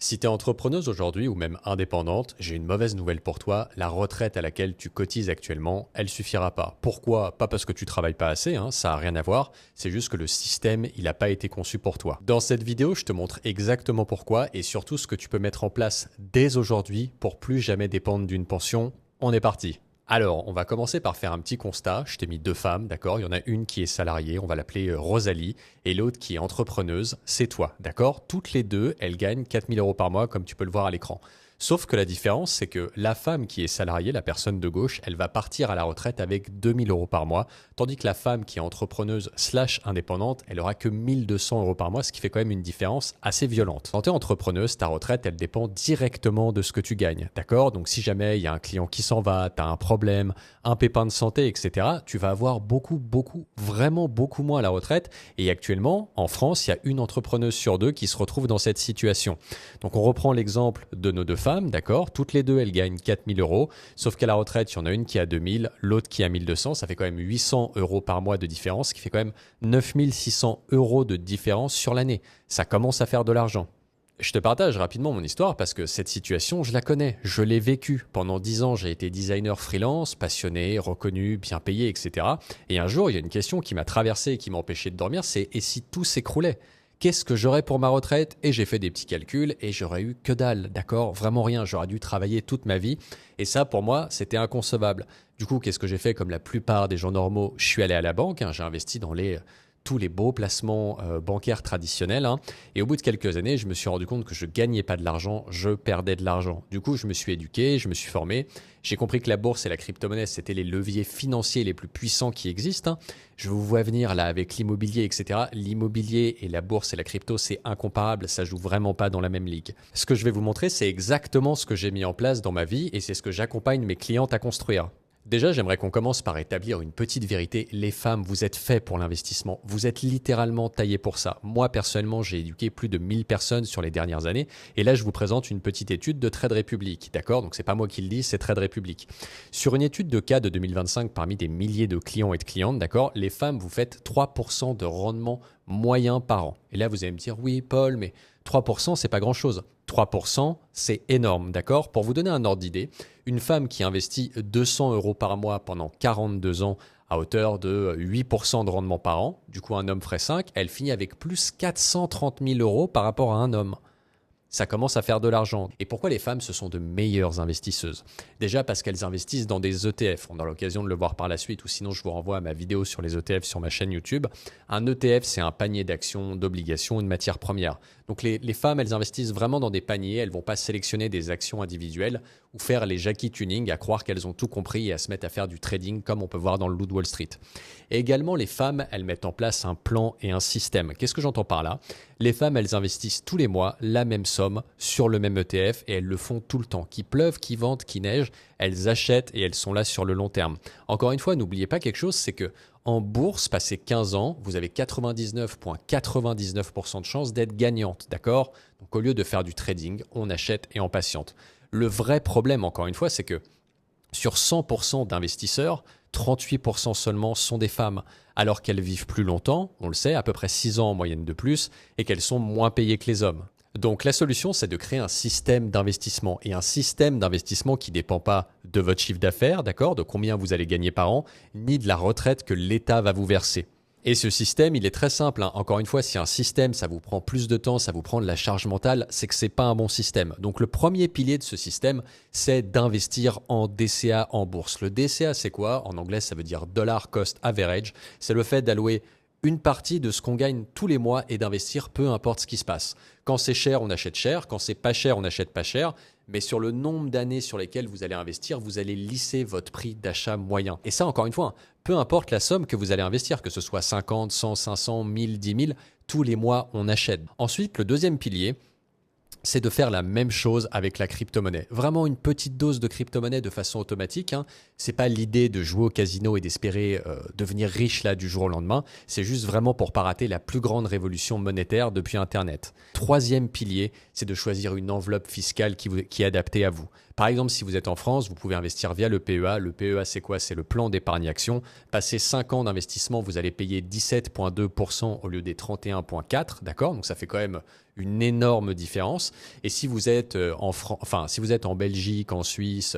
Si tu es entrepreneuse aujourd'hui ou même indépendante, j'ai une mauvaise nouvelle pour toi. La retraite à laquelle tu cotises actuellement, elle suffira pas. Pourquoi? Pas parce que tu travailles pas assez, hein, ça a rien à voir. C'est juste que le système, il n'a pas été conçu pour toi. Dans cette vidéo, je te montre exactement pourquoi et surtout ce que tu peux mettre en place dès aujourd'hui pour plus jamais dépendre d'une pension. On est parti. Alors, on va commencer par faire un petit constat. Je t'ai mis deux femmes, d'accord? Il y en a une qui est salariée, on va l'appeler Rosalie, et l'autre qui est entrepreneuse, c'est toi, d'accord? Toutes les deux, elles gagnent 4 000 € par mois, comme tu peux le voir à l'écran. Sauf que la différence, c'est que la femme qui est salariée, la personne de gauche, elle va partir à la retraite avec 2 000 € par mois, tandis que la femme qui est entrepreneuse slash indépendante, elle aura que 1 200 € par mois, ce qui fait quand même une différence assez violente. Quand tu es entrepreneuse, ta retraite, elle dépend directement de ce que tu gagnes, d'accord? Donc si jamais il y a un client qui s'en va, tu as un problème, un pépin de santé, etc., tu vas avoir vraiment beaucoup moins à la retraite. Et actuellement, en France, il y a une entrepreneuse sur deux qui se retrouve dans cette situation. Donc on reprend l'exemple de nos deux femmes, d'accord? Toutes les deux, elles gagnent 4 000 €, sauf qu'à la retraite, il y en a une qui a 2 000, l'autre qui a 1 200, ça fait quand même 800 € par mois de différence, ce qui fait quand même 9 600 € de différence sur l'année. Ça commence à faire de l'argent. Je te partage rapidement mon histoire parce que cette situation, je la connais, je l'ai vécue. Pendant 10 ans, j'ai été designer freelance, passionné, reconnu, bien payé, etc. Et un jour, il y a une question qui m'a traversé et qui m'a empêché de dormir, c'est « et si tout s'écroulait ?» Qu'est-ce que j'aurais pour ma retraite? Et j'ai fait des petits calculs et j'aurais eu que dalle, d'accord? Vraiment rien, j'aurais dû travailler toute ma vie. Et ça, pour moi, c'était inconcevable. Du coup, qu'est-ce que j'ai fait comme la plupart des gens normaux? Je suis allé à la banque, hein, j'ai investi dans tous les beaux placements bancaires traditionnels. Hein. Et au bout de quelques années, je me suis rendu compte que je gagnais pas de l'argent, je perdais de l'argent. Du coup, je me suis éduqué, je me suis formé. J'ai compris que la bourse et la crypto-monnaie, c'était les leviers financiers les plus puissants qui existent. Hein. Je vous vois venir là avec l'immobilier, etc. L'immobilier et la bourse et la crypto, c'est incomparable, ça joue vraiment pas dans la même ligue. Ce que je vais vous montrer, c'est exactement ce que j'ai mis en place dans ma vie et c'est ce que j'accompagne mes clientes à construire. Déjà, j'aimerais qu'on commence par établir une petite vérité. Les femmes, vous êtes faits pour l'investissement. Vous êtes littéralement taillées pour ça. Moi, personnellement, j'ai éduqué plus de 1000 personnes sur les dernières années. Et là, je vous présente une petite étude de Trade Republic. D'accord? Donc, c'est pas moi qui le dis, c'est Trade Republic. Sur une étude de cas de 2025 parmi des milliers de clients et de clientes, d'accord? Les femmes, vous faites 3% de rendement moyen par an. Et là, vous allez me dire, oui, Paul, mais 3%, c'est pas grand-chose. 3%, c'est énorme, d'accord? Pour vous donner un ordre d'idée, une femme qui investit 200 € par mois pendant 42 ans à hauteur de 8% de rendement par an, du coup un homme ferait 5, elle finit avec plus 430 000 € par rapport à un homme. Ça commence à faire de l'argent. Et pourquoi les femmes, ce sont de meilleures investisseuses? Déjà parce qu'elles investissent dans des ETF. On aura l'occasion de le voir par la suite, ou sinon je vous renvoie à ma vidéo sur les ETF sur ma chaîne YouTube. Un ETF, c'est un panier d'actions, d'obligations et de matières premières. Donc les femmes, elles investissent vraiment dans des paniers. Elles ne vont pas sélectionner des actions individuelles ou faire les Jackie Tuning à croire qu'elles ont tout compris et à se mettre à faire du trading comme on peut voir dans le loup de Wall Street. Et également, les femmes, elles mettent en place un plan et un système. Qu'est-ce que j'entends par là? Les femmes, elles investissent tous les mois la même somme sur le même ETF et elles le font tout le temps. Qu'il pleuve, qu'il vente, qu'il neige, elles achètent et elles sont là sur le long terme. Encore une fois, n'oubliez pas quelque chose, c'est que en bourse, passé 15 ans, vous avez 99,99% de chances d'être gagnante, d'accord? Donc au lieu de faire du trading, on achète et on patiente. Le vrai problème, encore une fois, c'est que sur 100% d'investisseurs, 38% seulement sont des femmes, alors qu'elles vivent plus longtemps, on le sait, à peu près 6 ans en moyenne de plus, et qu'elles sont moins payées que les hommes. Donc la solution, c'est de créer un système d'investissement, et un système d'investissement qui ne dépend pas de votre chiffre d'affaires, d'accord, de combien vous allez gagner par an, ni de la retraite que l'État va vous verser. Et ce système, il est très simple. Hein. Encore une fois, si un système, ça vous prend plus de temps, ça vous prend de la charge mentale, c'est que c'est pas un bon système. Donc le premier pilier de ce système, c'est d'investir en DCA en bourse. Le DCA, c'est quoi? En anglais, ça veut dire Dollar Cost Average. C'est le fait d'allouer une partie de ce qu'on gagne tous les mois et d'investir peu importe ce qui se passe. Quand c'est cher, on achète cher. Quand c'est pas cher, on achète pas cher. Mais sur le nombre d'années sur lesquelles vous allez investir, vous allez lisser votre prix d'achat moyen. Et ça, encore une fois, peu importe la somme que vous allez investir, que ce soit 50, 100, 500, 1000, 10 000, tous les mois, on achète. Ensuite, le deuxième pilier, c'est de faire la même chose avec la crypto-monnaie. Vraiment une petite dose de crypto-monnaie de façon automatique. Hein. C'est pas l'idée de jouer au casino et d'espérer devenir riche là du jour au lendemain. C'est juste vraiment pour pas rater la plus grande révolution monétaire depuis Internet. Troisième pilier, c'est de choisir une enveloppe fiscale qui est adaptée à vous. Par exemple, si vous êtes en France, vous pouvez investir via le PEA. Le PEA, c'est quoi? C'est le plan d'épargne action. Passé 5 ans d'investissement, vous allez payer 17,2% au lieu des 31,4%. D'accord? Donc ça fait quand même une énorme différence. Et si vous êtes si vous êtes en Belgique, en Suisse,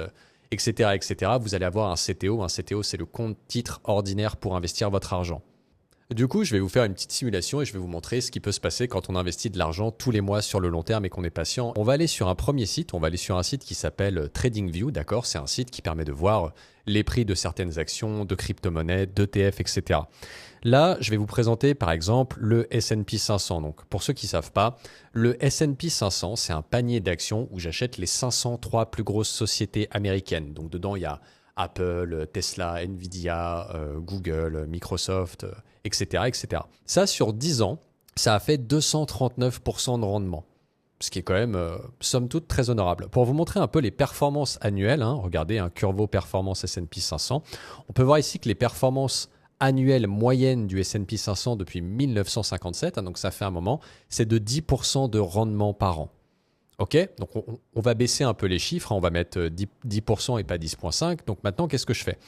etc., vous allez avoir un CTO. Un CTO, c'est le compte titre ordinaire pour investir votre argent. Du coup, je vais vous faire une petite simulation et je vais vous montrer ce qui peut se passer quand on investit de l'argent tous les mois sur le long terme et qu'on est patient. On va aller sur un premier site, on va aller sur un site qui s'appelle TradingView, d'accord? C'est un site qui permet de voir les prix de certaines actions, de crypto-monnaies, d'ETF, etc. Là, je vais vous présenter par exemple le S&P 500. Donc, pour ceux qui ne savent pas, le S&P 500, c'est un panier d'actions où j'achète les 503 plus grosses sociétés américaines. Donc, dedans, il y a Apple, Tesla, Nvidia, Google, Microsoft, etc., etc. Ça, sur 10 ans, ça a fait 239% de rendement, ce qui est quand même, somme toute, très honorable. Pour vous montrer un peu les performances annuelles, regardez un Curvo Performance S&P 500, on peut voir ici que les performances annuelles moyennes du S&P 500 depuis 1957, donc ça fait un moment, c'est de 10% de rendement par an. Ok, donc on va baisser un peu les chiffres, on va mettre 10% et pas 10,5. Donc maintenant, qu'est-ce que je fais?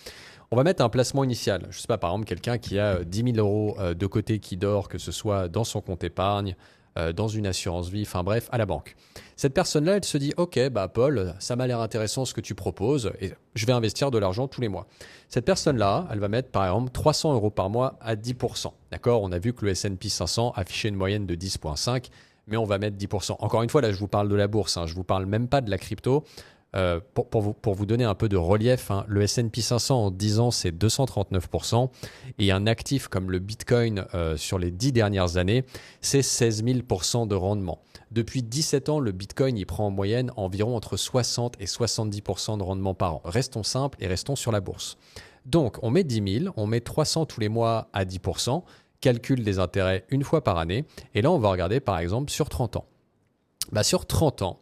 On va mettre un placement initial. Je ne sais pas, par exemple, quelqu'un qui a 10 000 euros de côté qui dort, que ce soit dans son compte épargne, dans une assurance vie, enfin bref, à la banque. Cette personne-là, elle se dit, ok, Paul, ça m'a l'air intéressant ce que tu proposes et je vais investir de l'argent tous les mois. Cette personne-là, elle va mettre par exemple 300 euros par mois à 10%. D'accord? On a vu que le S&P 500 affichait une moyenne de 10,5%. Mais on va mettre 10%. Encore une fois, là, je vous parle de la bourse, je ne vous parle même pas de la crypto. Pour vous donner un peu de relief, le S&P 500 en 10 ans, c'est 239%. Et un actif comme le Bitcoin sur les 10 dernières années, c'est 16 000% de rendement. Depuis 17 ans, le Bitcoin il prend en moyenne environ entre 60 et 70% de rendement par an. Restons simples et restons sur la bourse. Donc, on met 10 000, on met 300 tous les mois à 10%. Calcul des intérêts une fois par année. Et là, on va regarder par exemple sur 30 ans. Sur 30 ans,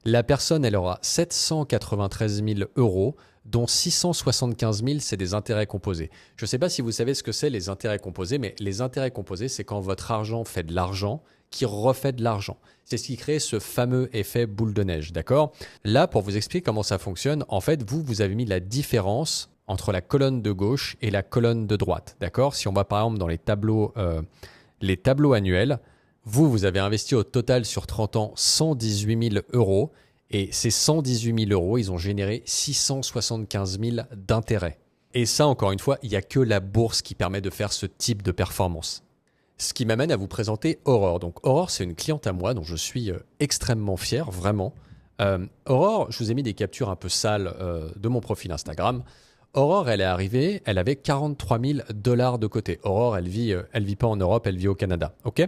la personne, elle aura 793 000 euros, dont 675 000, c'est des intérêts composés. Je ne sais pas si vous savez ce que c'est les intérêts composés, mais les intérêts composés, c'est quand votre argent fait de l'argent qui refait de l'argent. C'est ce qui crée ce fameux effet boule de neige, d'accord? Là, pour vous expliquer comment ça fonctionne, en fait, vous avez mis la différence entre la colonne de gauche et la colonne de droite, d'accord? Si on va par exemple dans les tableaux annuels, vous avez investi au total sur 30 ans 118 000 euros et ces 118 000 euros, ils ont généré 675 000 d'intérêts. Et ça, encore une fois, il n'y a que la bourse qui permet de faire ce type de performance. Ce qui m'amène à vous présenter Aurore. Donc Aurore, c'est une cliente à moi dont je suis extrêmement fier, vraiment. Aurore, je vous ai mis des captures un peu sales de mon profil Instagram. Aurore, elle est arrivée, elle avait 43 000 $ de côté. Aurore, elle vit pas en Europe, elle vit au Canada. Ok?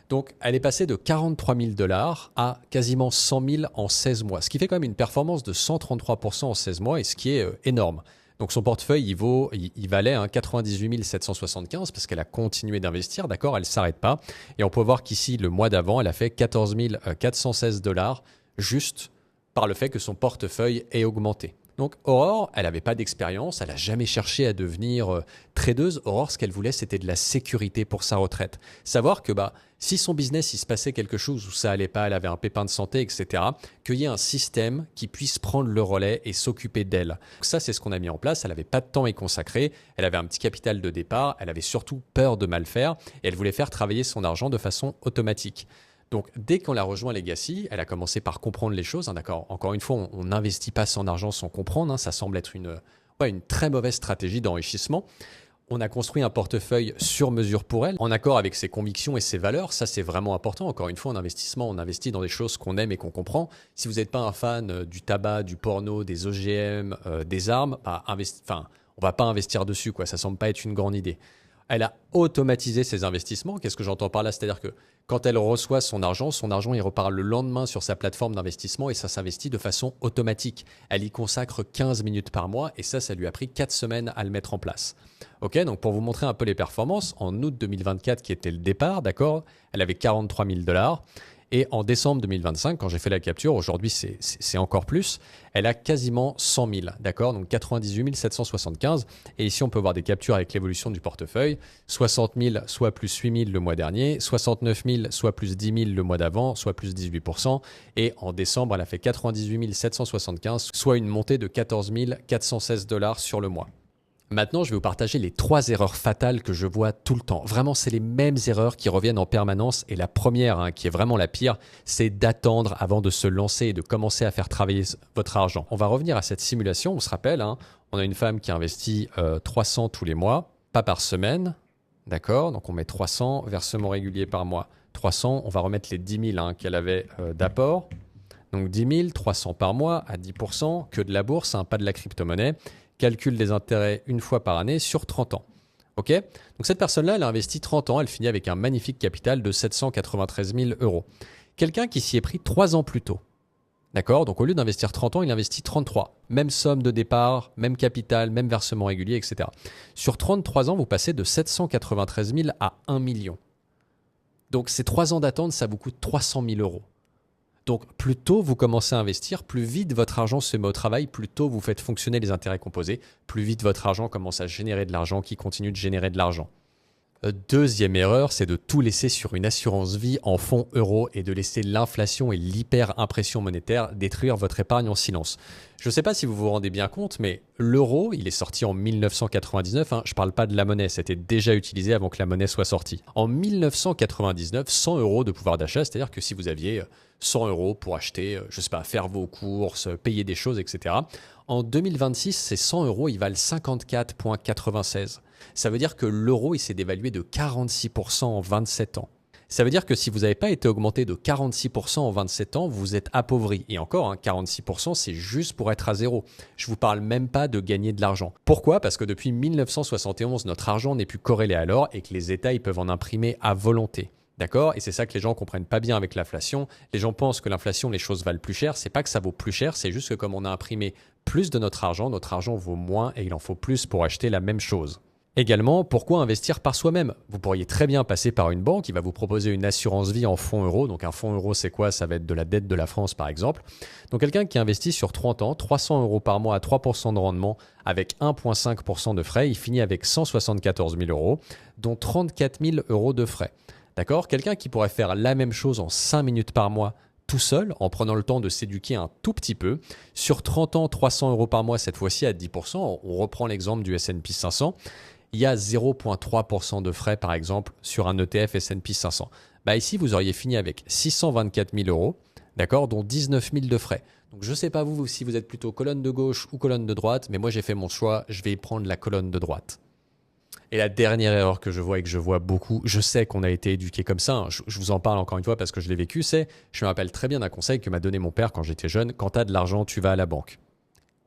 Donc, elle est passée de 43 000 $ à quasiment 100 000 en 16 mois, ce qui fait quand même une performance de 133% en 16 mois et ce qui est énorme. Donc, son portefeuille, il valait 98 775 parce qu'elle a continué d'investir, d'accord? Elle ne s'arrête pas. Et on peut voir qu'ici, le mois d'avant, elle a fait 14 416 $ juste par le fait que son portefeuille ait augmenté. Donc Aurore, elle n'avait pas d'expérience, elle n'a jamais cherché à devenir tradeuse. Aurore, ce qu'elle voulait, c'était de la sécurité pour sa retraite. Savoir que si son business, il se passait quelque chose où ça allait pas, elle avait un pépin de santé, etc., qu'il y ait un système qui puisse prendre le relais et s'occuper d'elle. Donc ça, c'est ce qu'on a mis en place. Elle n'avait pas de temps à y consacrer, elle avait un petit capital de départ, elle avait surtout peur de mal faire et elle voulait faire travailler son argent de façon automatique. Donc, dès qu'on l'a rejoint Legacy, elle a commencé par comprendre les choses. D'accord. Encore une fois, on n'investit pas son argent sans comprendre. Ça semble être une très mauvaise stratégie d'enrichissement. On a construit un portefeuille sur mesure pour elle, en accord avec ses convictions et ses valeurs. Ça, c'est vraiment important. Encore une fois, en investissement, on investit dans des choses qu'on aime et qu'on comprend. Si vous n'êtes pas un fan du tabac, du porno, des OGM, des armes, on ne va pas investir dessus, quoi. Ça semble pas être une grande idée. Elle a automatisé ses investissements. Qu'est-ce que j'entends par là? C'est-à-dire que quand elle reçoit son argent, il repart le lendemain sur sa plateforme d'investissement et ça s'investit de façon automatique. Elle y consacre 15 minutes par mois et ça lui a pris 4 semaines à le mettre en place. Ok, donc pour vous montrer un peu les performances, en août 2024, qui était le départ, d'accord, elle avait 43 000 $. Et en décembre 2025, quand j'ai fait la capture, aujourd'hui c'est encore plus, elle a quasiment 100 000, d'accord? Donc 98 775. Et ici, on peut voir des captures avec l'évolution du portefeuille. 60 000, soit plus 8 000 le mois dernier. 69 000, soit plus 10 000 le mois d'avant, soit plus 18%. Et en décembre, elle a fait 98 775, soit une montée de 14 416 $ sur le mois. Maintenant, je vais vous partager les 3 erreurs fatales que je vois tout le temps. Vraiment, c'est les mêmes erreurs qui reviennent en permanence. Et la première, qui est vraiment la pire, c'est d'attendre avant de se lancer et de commencer à faire travailler votre argent. On va revenir à cette simulation. On se rappelle, on a une femme qui investit 300 tous les mois, pas par semaine. D'accord? Donc on met 300, versement régulier par mois. 300, on va remettre les 10 000 qu'elle avait d'apport. Donc 10 000, 300 par mois à 10%, que de la bourse, pas de la crypto-monnaie. Calcule des intérêts une fois par année sur 30 ans. Ok? Donc cette personne-là, elle a investi 30 ans, elle finit avec un magnifique capital de 793 000 euros. Quelqu'un qui s'y est pris 3 ans plus tôt. D'accord? Donc au lieu d'investir 30 ans, il investit 33. Même somme de départ, même capital, même versement régulier, etc. Sur 33 ans, vous passez de 793 000 à 1 million. Donc ces 3 ans d'attente, ça vous coûte 300 000 euros. Donc plus tôt vous commencez à investir, plus vite votre argent se met au travail, plus tôt vous faites fonctionner les intérêts composés, plus vite votre argent commence à générer de l'argent qui continue de générer de l'argent. Deuxième erreur, c'est de tout laisser sur une assurance vie en fonds euros et de laisser l'inflation et l'hyper-impression monétaire détruire votre épargne en silence. Je ne sais pas si vous vous rendez bien compte, mais l'euro, il est sorti en 1999. Je ne parle pas de la monnaie, c'était déjà utilisé avant que la monnaie soit sortie. En 1999, 100 euros de pouvoir d'achat, c'est-à-dire que si vous aviez 100 euros pour acheter, je ne sais pas, faire vos courses, payer des choses, etc. En 2026, ces 100 euros, ils valent 54,96. Ça veut dire que l'euro, il s'est dévalué de 46% en 27 ans. Ça veut dire que si vous n'avez pas été augmenté de 46% en 27 ans, vous êtes appauvri. Et encore, 46%, c'est juste pour être à zéro. Je ne vous parle même pas de gagner de l'argent. Pourquoi? Parce que depuis 1971, notre argent n'est plus corrélé à l'or et que les États ils peuvent en imprimer à volonté. D'accord? Et c'est ça que les gens comprennent pas bien avec l'inflation. Les gens pensent que l'inflation, les choses valent plus cher. C'est pas que ça vaut plus cher, c'est juste que comme on a imprimé plus de notre argent vaut moins et il en faut plus pour acheter la même chose. Également, pourquoi investir par soi-même? Vous pourriez très bien passer par une banque qui va vous proposer une assurance vie en fonds euros. Donc un fonds euro, c'est quoi? Ça va être de la dette de la France, par exemple. Donc quelqu'un qui investit sur 30 ans, 300 euros par mois à 3% de rendement avec 1,5% de frais, il finit avec 174 000 euros, dont 34 000 euros de frais. D'accord? Quelqu'un qui pourrait faire la même chose en 5 minutes par mois, tout seul, en prenant le temps de s'éduquer un tout petit peu. Sur 30 ans, 300 euros par mois, cette fois-ci à 10%. On reprend l'exemple du S&P 500. Il y a 0,3% de frais, par exemple, sur un ETF S&P 500. Ici, vous auriez fini avec 624 000 euros, d'accord, dont 19 000 de frais. Donc, je ne sais pas vous si vous êtes plutôt colonne de gauche ou colonne de droite, mais moi, j'ai fait mon choix, je vais prendre la colonne de droite. Et la dernière erreur que je vois et que je vois beaucoup, je sais qu'on a été éduqué comme ça, je vous en parle encore une fois parce que je l'ai vécu, je me rappelle très bien d'un conseil que m'a donné mon père quand j'étais jeune, quand tu as de l'argent, tu vas à la banque.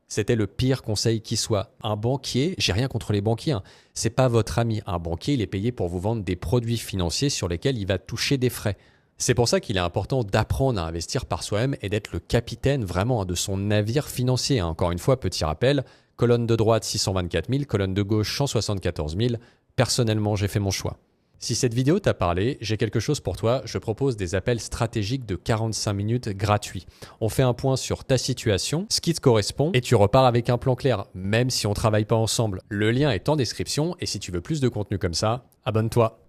C'était le pire conseil qui soit. Un banquier, j'ai rien contre les banquiers, c'est pas votre ami. Un banquier, il est payé pour vous vendre des produits financiers sur lesquels il va toucher des frais. C'est pour ça qu'il est important d'apprendre à investir par soi-même et d'être le capitaine vraiment de son navire financier. Encore une fois, petit rappel, colonne de droite 624 000, colonne de gauche 174 000. Personnellement, j'ai fait mon choix. Si cette vidéo t'a parlé, j'ai quelque chose pour toi. Je propose des appels stratégiques de 45 minutes gratuits. On fait un point sur ta situation, ce qui te correspond, et tu repars avec un plan clair, même si on ne travaille pas ensemble. Le lien est en description, et si tu veux plus de contenu comme ça, abonne-toi.